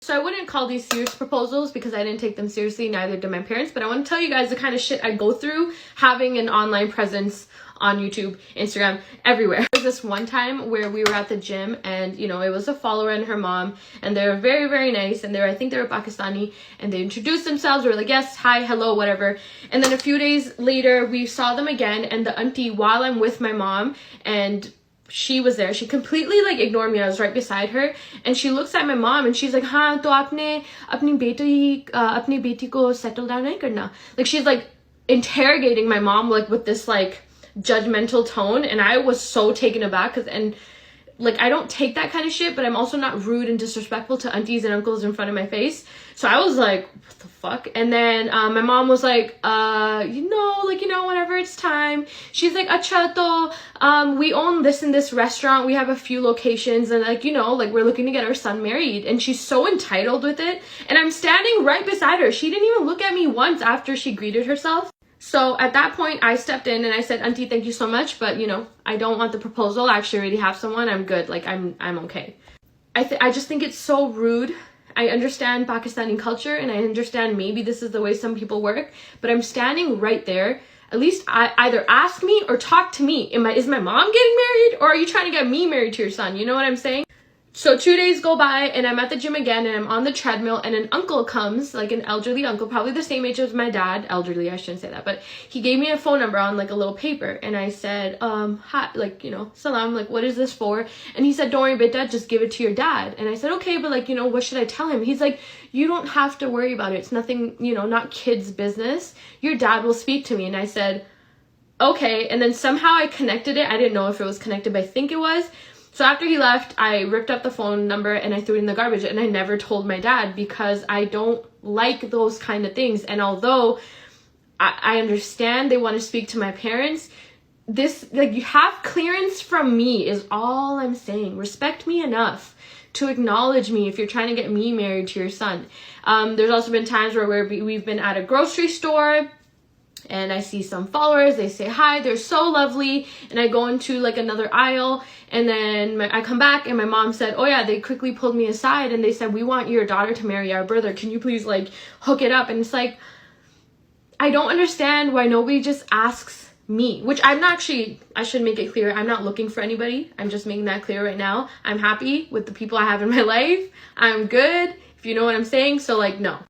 So I wouldn't call these serious proposals because I didn't take them seriously, neither did my parents, but I want to tell you guys the kind of shit I go through having an online presence on YouTube, Instagram, everywhere. There was this one time where we were at the gym and, you know, it was a follower and her mom, and they were very, very nice, and I think they were Pakistani, and they introduced themselves. We were like, yes, hi, hello, whatever. And then a few days later, we saw them again, and the auntie, while I'm with my mom, and she was there, she completely like ignored me. I was right beside her, and she looks at my mom and she's like, हाँ तो आपने अपनी बेटी को settle down नहीं करना? Like, she's like interrogating my mom like with this like judgmental tone, and I was so taken aback because, and like, I don't take that kind of shit, but I'm also not rude and disrespectful to aunties and uncles in front of my face. So I was like, what the fuck? And then my mom was like, whenever it's time. She's like, acha to, we own this and this restaurant. We have a few locations, and like, we're looking to get our son married. And she's so entitled with it. And I'm standing right beside her. She didn't even look at me once after she greeted herself. So at that point, I stepped in and I said, auntie, thank you so much, but I don't want the proposal. I actually already have someone. I'm good. Like, I'm okay. I just think it's so rude. I understand Pakistani culture, and I understand maybe this is the way some people work, but I'm standing right there. At least either ask me or talk to me. Is my mom getting married, or are you trying to get me married to your son? You know what I'm saying? So 2 days go by and I'm at the gym again, and I'm on the treadmill, and an uncle comes, like an elderly uncle, probably the same age as my dad. Elderly, I shouldn't say that, but he gave me a phone number on like a little paper, and I said, hi, like, salam, like, what is this for? And he said, don't worry, beta, just give it to your dad. And I said, okay, but like, what should I tell him? He's like, you don't have to worry about it. It's nothing, not kids' business. Your dad will speak to me. And I said, okay. And then somehow I connected it. I didn't know if it was connected, but I think it was. So after he left, I ripped up the phone number and I threw it in the garbage, and I never told my dad because I don't like those kind of things. And although I understand they want to speak to my parents, this, like, you have clearance from me is all I'm saying. Respect me enough to acknowledge me if you're trying to get me married to your son. There's also been times where we've been at a grocery store, and I see some followers, they say hi, they're so lovely, and I go into like another aisle, and then I come back and my mom said, oh yeah, they quickly pulled me aside and they said, we want your daughter to marry our brother, can you please like hook it up? And it's like, I don't understand why nobody just asks me, which I'm not actually, I should make it clear, I'm not looking for anybody. I'm just making that clear right now. I'm happy with the people I have in my life. I'm good, if you know what I'm saying. So like, no.